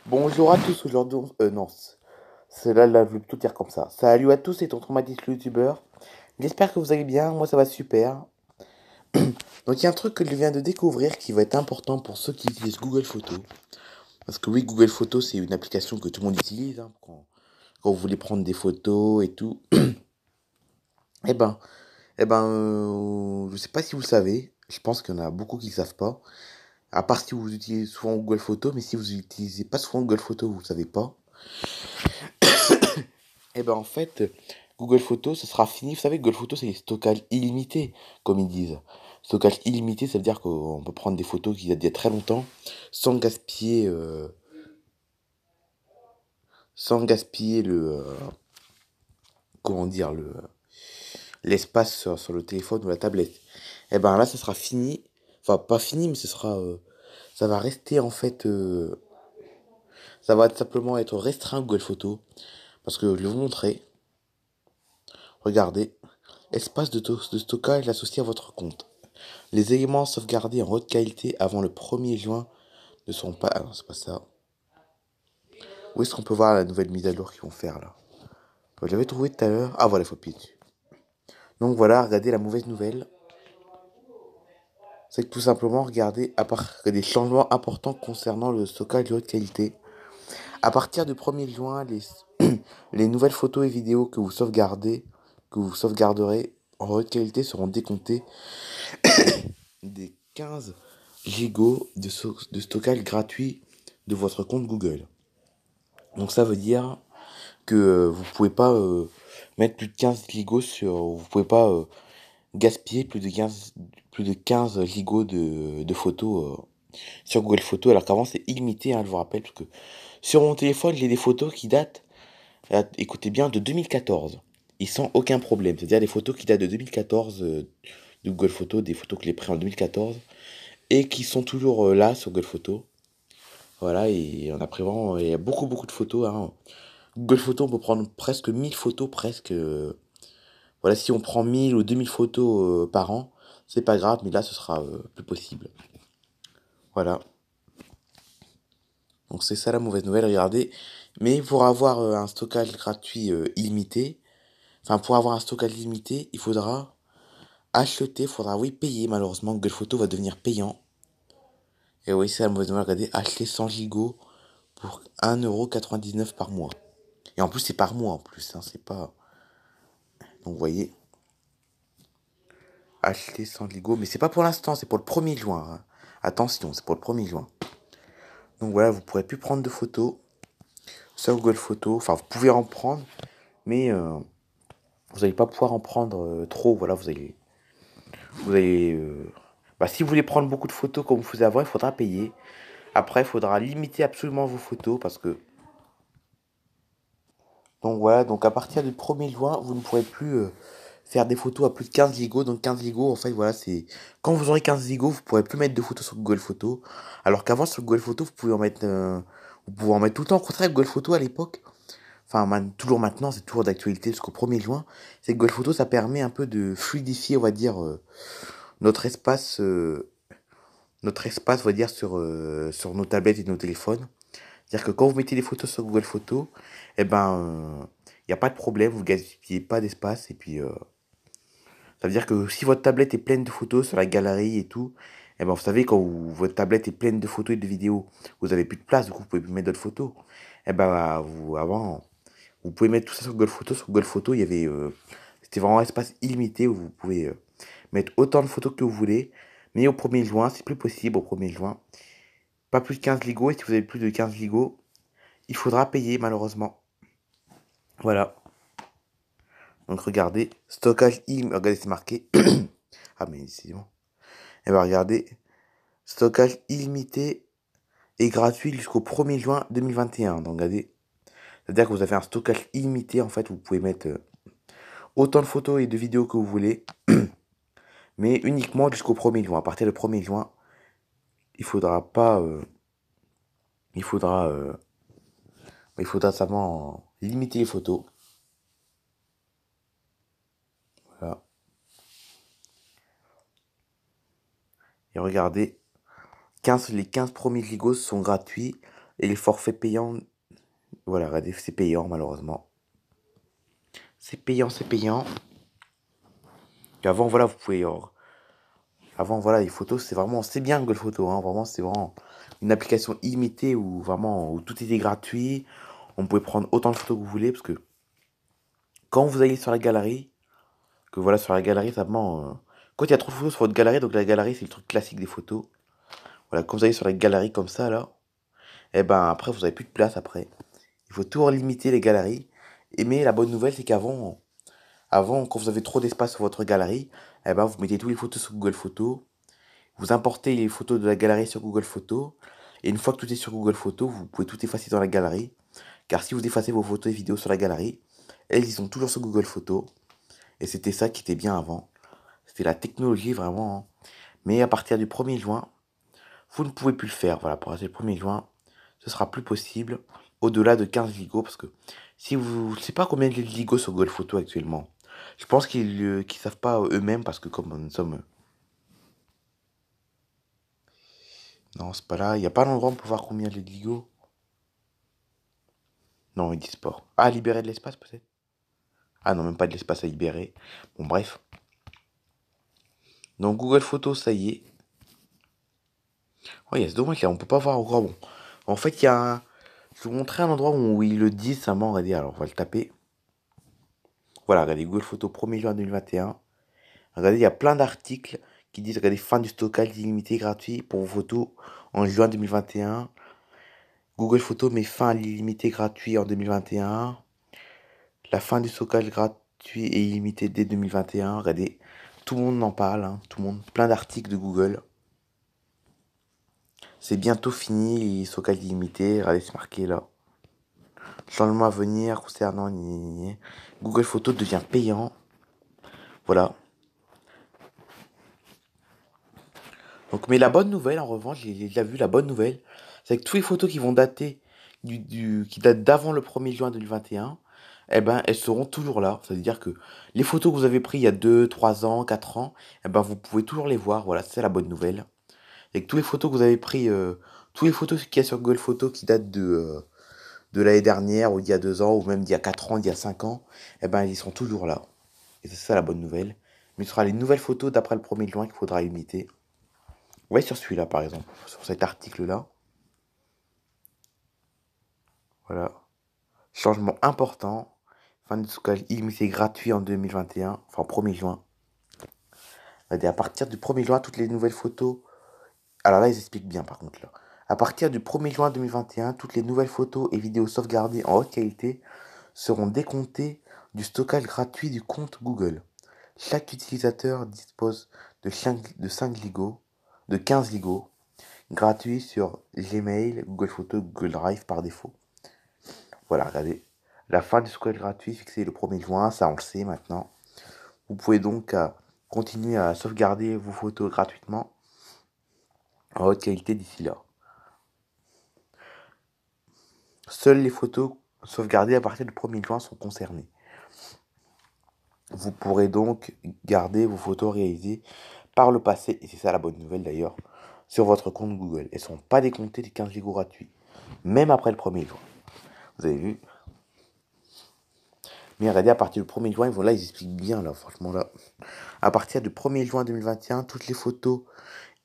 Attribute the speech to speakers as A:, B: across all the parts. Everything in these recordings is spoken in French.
A: Bonjour à tous, aujourd'hui, non, c'est là, je vais tout dire comme ça. Salut à tous, c'est ton traumatisme youtubeur. J'espère que vous allez bien, moi ça va super. Donc il y a un truc que je viens de découvrir qui va être important pour ceux qui utilisent Google Photos. Parce que oui, Google Photos c'est une application que tout le monde utilise, hein, quand vous voulez prendre des photos et tout. Eh ben, je sais pas si vous le savez, je pense qu'il y en a beaucoup qui ne savent pas. À part si vous utilisez souvent Google Photos, mais si vous utilisez pas souvent Google Photos, vous ne savez pas. Eh ben en fait, Google Photos, ce sera fini. Vous savez, Google Photos, c'est les stockages illimités, comme ils disent. Stockage illimité, ça veut dire qu'on peut prendre des photos qui datent d'il y a très longtemps, sans gaspiller, sans gaspiller comment dire, l'espace sur le téléphone ou la tablette. Eh ben là, ça sera fini. Enfin, pas fini, mais ça va rester en fait, ça va simplement être restreint Google Photos. Parce que je vais vous montrer. Regardez. Espace de stockage associé à votre compte. Les éléments sauvegardés en haute qualité avant le 1er juin ne sont pas... Ah non, c'est pas ça. Où est-ce qu'on peut voir la nouvelle mise à jour qu'ils vont faire là? Je l'avais trouvé tout à l'heure. Ah voilà, il faut appuyer dessus. Donc voilà, regardez la mauvaise nouvelle. C'est que tout simplement, regardez, à part des changements importants concernant le stockage de haute qualité. À partir du 1er juin, les nouvelles photos et vidéos que vous sauvegarderez en haute qualité seront décomptées des 15 gigots de stockage gratuit de votre compte Google. Donc ça veut dire que vous pouvez pas mettre plus de 15 gigots vous pouvez pas gaspiller plus de 15 gigots de photos sur Google Photos, alors qu'avant c'est illimité, hein, je vous rappelle, parce que sur mon téléphone j'ai des photos qui datent, écoutez bien, de 2014. Et sans aucun problème, c'est-à-dire des photos qui datent de 2014 de Google Photos, des photos que j'ai prises en 2014 et qui sont toujours là sur Google Photos. Voilà, et on a pris vraiment, il y a beaucoup de photos, hein. Google Photos, on peut prendre presque 1000 photos, presque. Voilà, si on prend 1000 ou 2000 photos par an, c'est pas grave, mais là, ce sera plus possible. Voilà. Donc, c'est ça la mauvaise nouvelle, regardez. Mais pour avoir un stockage gratuit illimité, enfin, pour avoir un stockage limité, il faudra faudra, oui, payer. Malheureusement, Google Photos va devenir payant. Et oui, c'est la mauvaise nouvelle, regardez, acheter 100 gigots pour 1,99 € par mois. Et en plus, c'est par mois en plus, hein, c'est pas. Donc, vous voyez. Acheter sans Lego, mais c'est pas pour l'instant, c'est pour le 1er juin, hein. Attention, c'est pour le 1er juin. Donc voilà, vous pourrez plus prendre de photos sur Google Photos. Enfin, vous pouvez en prendre, mais vous n'allez pas pouvoir en prendre trop. Voilà, vous allez, bah, si vous voulez prendre beaucoup de photos comme vous faisiez avant, il faudra payer. Après, il faudra limiter absolument vos photos parce que. Donc voilà, donc à partir du 1er juin, vous ne pourrez plus faire des photos à plus de 15 gigots. Donc 15 gigots, en fait, voilà, c'est. Quand vous aurez 15 gigots, vous pourrez plus mettre de photos sur Google Photos. Alors qu'avant, sur Google Photos, vous pouvez en mettre tout le temps. Au contraire, Google Photos à l'époque, enfin, toujours maintenant, c'est toujours d'actualité jusqu'au 1er juin, c'est que Google Photos, ça permet un peu de fluidifier, on va dire, notre espace, euh, notre espace, on va dire, sur nos tablettes et nos téléphones. C'est-à-dire que quand vous mettez des photos sur Google Photos, eh ben, il n'y a pas de problème, vous ne gaspillez pas d'espace. Et puis, ça veut dire que si votre tablette est pleine de photos sur la galerie et tout, eh ben, vous savez, votre tablette est pleine de photos et de vidéos, vous avez plus de place, du coup, vous pouvez plus mettre d'autres photos. Eh ben, avant, vous pouvez mettre tout ça sur Google Photos. Sur Google Photos, il y avait, c'était vraiment un espace illimité où vous pouvez mettre autant de photos que vous voulez. Mais au 1er juin, c'est plus possible au 1er juin. Pas plus de 15 Ligo, et si vous avez plus de 15 Ligo, il faudra payer malheureusement. Voilà. Donc regardez, stockage illimité. Regardez, c'est marqué. Ah mais c'est bon. Et bien regardez, stockage illimité et gratuit jusqu'au 1er juin 2021. Donc regardez, c'est-à-dire que vous avez un stockage illimité. En fait, vous pouvez mettre autant de photos et de vidéos que vous voulez, mais uniquement jusqu'au 1er juin. À partir du 1er juin, il faudra pas, il faudra, il faudra simplement limiter les photos. Voilà. Et regardez, les 15 premiers Ligos sont gratuits. Et les forfaits payants, voilà, regardez, c'est payant malheureusement. C'est payant, c'est payant. Et avant, voilà, vous pouvez... avant, voilà, les photos, c'est vraiment... C'est bien Google Photos, hein, vraiment, c'est vraiment une application illimitée où vraiment où tout était gratuit. On pouvait prendre autant de photos que vous voulez, parce que quand vous allez sur la galerie, que voilà, sur la galerie, ça vraiment... quand il y a trop de photos sur votre galerie, donc la galerie, c'est le truc classique des photos. Voilà, quand vous allez sur la galerie comme ça, là, et ben après, vous avez plus de place après. Il faut toujours limiter les galeries. Mais la bonne nouvelle, c'est qu'avant, quand vous avez trop d'espace sur votre galerie, eh ben, vous mettez toutes les photos sur Google Photos. Vous importez les photos de la galerie sur Google Photos. Et une fois que tout est sur Google Photos, vous pouvez tout effacer dans la galerie. Car si vous effacez vos photos et vidéos sur la galerie, elles, ils sont toujours sur Google Photos. Et c'était ça qui était bien avant. C'était la technologie vraiment, hein. Mais à partir du 1er juin, vous ne pouvez plus le faire. Voilà, pour partir du 1er juin, ce sera plus possible au-delà de 15 Ligo. Parce que si vous... Je sais pas combien il y a de Ligo sur Google Photos actuellement. Je pense qu'ils savent pas eux-mêmes parce que comme nous sommes... Non, c'est pas là. Il n'y a pas d'endroit pour voir combien il y a de Ligo. Non, ils disent pas. Ah, libérer de l'espace peut-être. Ah non, même pas de l'espace à libérer. Bon, bref. Donc Google Photos, ça y est. Oh, c'est dommage, là, on peut pas voir encore. Bon. En fait, il y a un... Je vais vous montrer un endroit où ils le disent, ça m'a regardé. Alors, on va le taper. Voilà, regardez, Google Photos 1er juin 2021. Regardez, il y a plein d'articles qui disent, regardez, fin du stockage illimité gratuit pour vos photos en juin 2021. Google Photos met fin à l'illimité gratuit en 2021. La fin du stockage gratuit et illimité dès 2021. Regardez, tout le monde en parle, hein, tout le monde, plein d'articles de Google. C'est bientôt fini, les stockages illimités. Regardez, c'est marqué là. Changement à venir concernant Google Photos devient payant. Voilà. Donc, mais la bonne nouvelle, en revanche, j'ai déjà vu la bonne nouvelle, c'est que toutes les photos qui vont dater qui datent d'avant le 1er juin 2021, eh ben, elles seront toujours là. C'est-à-dire que les photos que vous avez prises il y a 2, 3 ans, 4 ans, eh ben, vous pouvez toujours les voir. Voilà, c'est la bonne nouvelle. Et que toutes les photos que vous avez prises, toutes les photos qu'il y a sur Google Photos qui datent de l'année dernière, ou d'il y a 2 ans, ou même d'il y a 4 ans, d'il y a 5 ans, eh ben, ils sont toujours là. Et c'est ça la bonne nouvelle. Mais ce sera les nouvelles photos d'après le 1er juin qu'il faudra imiter. Ouais, sur celui-là, par exemple. Sur cet article-là. Voilà. Changement important. Fin de stockage illimité gratuit en 2021. Enfin, 1er juin. À partir du 1er juin, toutes les nouvelles photos. Alors là, ils expliquent bien, par contre, là. À partir du 1er juin 2021, toutes les nouvelles photos et vidéos sauvegardées en haute qualité seront décomptées du stockage gratuit du compte Google. Chaque utilisateur dispose de 5 Ligo, de 15 Ligo, gratuit sur Gmail, Google Photos, Google Drive par défaut. Voilà, regardez. La fin du stockage gratuit fixée le 1er juin, ça on le sait maintenant. Vous pouvez donc continuer à sauvegarder vos photos gratuitement en haute qualité d'ici là. Seules les photos sauvegardées à partir du 1er juin sont concernées. Vous pourrez donc garder vos photos réalisées par le passé, et c'est ça la bonne nouvelle d'ailleurs, sur votre compte Google. Elles ne sont pas décomptées des 15 Go gratuits, même après le 1er juin. Vous avez vu? Mais regardez, à partir du 1er juin, voilà, ils expliquent bien là, franchement là. À partir du 1er juin 2021, toutes les photos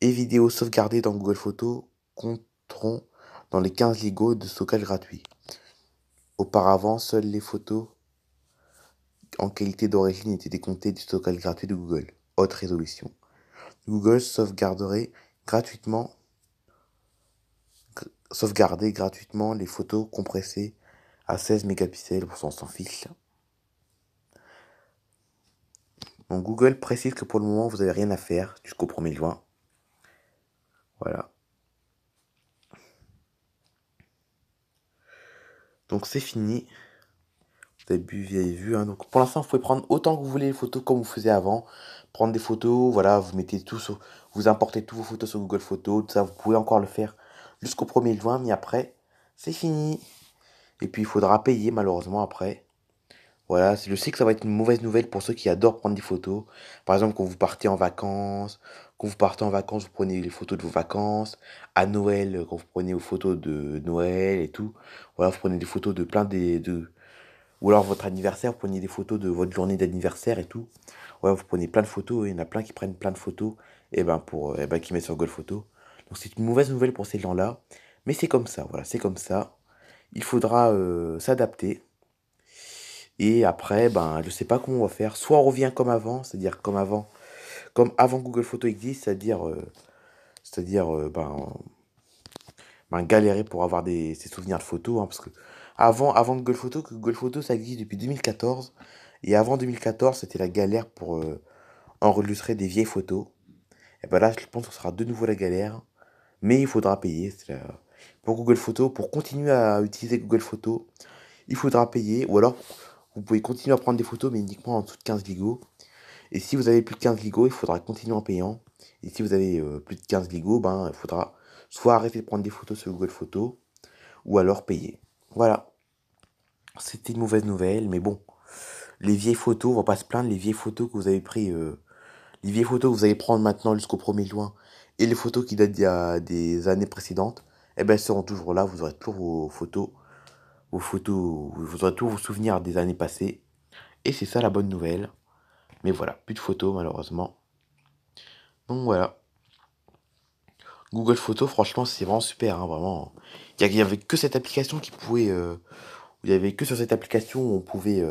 A: et vidéos sauvegardées dans Google Photos compteront dans les 15 Go de stockage gratuit. Auparavant, seules les photos en qualité d'origine étaient décomptées du stockage gratuit de Google. Haute résolution. Google sauvegarder gratuitement les photos compressées à 16 mégapixels, on s'en fiche. Donc Google précise que pour le moment, vous n'avez rien à faire jusqu'au 1er juin. Voilà. Donc c'est fini. Vous avez vu, hein. Donc pour l'instant, vous pouvez prendre autant que vous voulez les photos comme vous faisiez avant. Prendre des photos, voilà, vous mettez tout sur, vous importez toutes vos photos sur Google Photos, tout ça, vous pouvez encore le faire jusqu'au 1er juin, mais après, c'est fini. Et puis il faudra payer malheureusement après. Voilà, je sais que ça va être une mauvaise nouvelle pour ceux qui adorent prendre des photos. Par exemple, quand vous partez en vacances, vous prenez les photos de vos vacances. À Noël, quand vous prenez vos photos de Noël et tout. Voilà, vous prenez des photos de ou alors votre anniversaire, vous prenez des photos de votre journée d'anniversaire et tout. Ouais, vous prenez plein de photos, il y en a plein qui prennent plein de photos, et ben qui mettent sur Gold Photo. Donc c'est une mauvaise nouvelle pour ces gens-là, mais c'est comme ça, voilà, c'est comme ça. Il faudra s'adapter. Et après, ben, je sais pas comment on va faire. Soit on revient comme avant, c'est-à-dire comme avant Google Photos existe, ben, galérer pour avoir ces souvenirs de photos, hein, parce que avant Google Photos, ça existe depuis 2014. Et avant 2014, c'était la galère pour enregistrer des vieilles photos. Et ben là, je pense que ce sera de nouveau la galère. Mais il faudra payer. Pour Google Photos, pour continuer à utiliser Google Photos, il faudra payer. Ou alors, vous pouvez continuer à prendre des photos, mais uniquement en dessous de 15 Go. Et si vous avez plus de 15 Go, il faudra continuer en payant. Et si vous avez plus de 15 Go, ben, il faudra soit arrêter de prendre des photos sur Google Photos, ou alors payer. Voilà. C'était une mauvaise nouvelle, mais bon. Les vieilles photos, on va pas se plaindre, les vieilles photos que vous avez pris, les vieilles photos que vous allez prendre maintenant jusqu'au 1er juin, et les photos qui datent d'il y a des années précédentes, eh ben, elles seront toujours là, vous aurez toujours vous aurez tous vos souvenirs des années passées. Et c'est ça la bonne nouvelle. Mais voilà, plus de photos malheureusement. Donc voilà. Google Photos, franchement, c'est vraiment super, hein, vraiment. Il y avait que cette application qui pouvait. Il y avait que sur cette application où on pouvait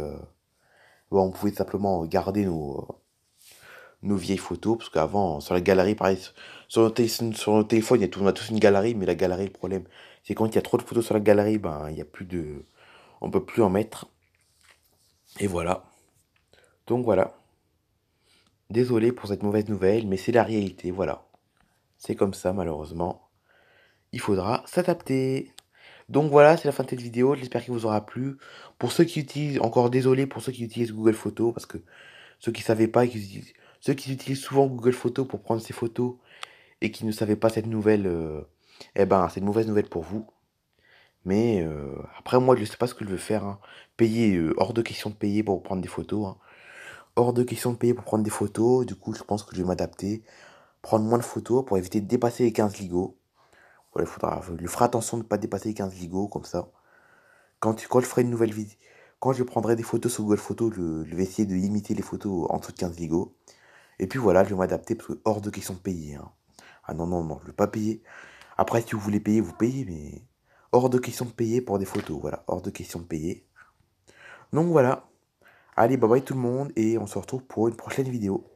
A: simplement garder nos vieilles photos. Parce qu'avant, sur la galerie, pareil, sur nos téléphones, on a tous une galerie, mais la galerie, le problème, c'est quand il y a trop de photos sur la galerie, ben, il y a plus de. On peut plus en mettre. Et voilà. Donc voilà. Désolé pour cette mauvaise nouvelle, mais c'est la réalité, voilà. C'est comme ça, malheureusement. Il faudra s'adapter. Donc voilà, c'est la fin de cette vidéo. J'espère qu'il vous aura plu. Pour ceux qui utilisent, encore désolé pour ceux qui utilisent Google Photos, parce que ceux qui ne savaient pas, ceux qui utilisent souvent Google Photos pour prendre ces photos et qui ne savaient pas cette nouvelle, eh ben, c'est une mauvaise nouvelle pour vous. Mais après, moi, je ne sais pas ce que je veux faire, hein. Payer, hors de question de payer pour prendre des photos, hein. Hors de question de payer pour prendre des photos. Du coup, je pense que je vais m'adapter. Prendre moins de photos pour éviter de dépasser les 15 Go. Voilà, je ferai attention de ne pas dépasser les 15 Go comme ça. Quand je ferai une nouvelle vidéo, quand je prendrai des photos sur Google Photos, je vais essayer de limiter les photos en dessous de 15 Go. Et puis voilà, je vais m'adapter parce que hors de question de payer, hein. Ah non, non, non, je ne vais pas payer. Après, si vous voulez payer, vous payez, mais hors de question de payer pour des photos. Voilà, hors de question de payer. Donc voilà. Allez, bye bye tout le monde et on se retrouve pour une prochaine vidéo.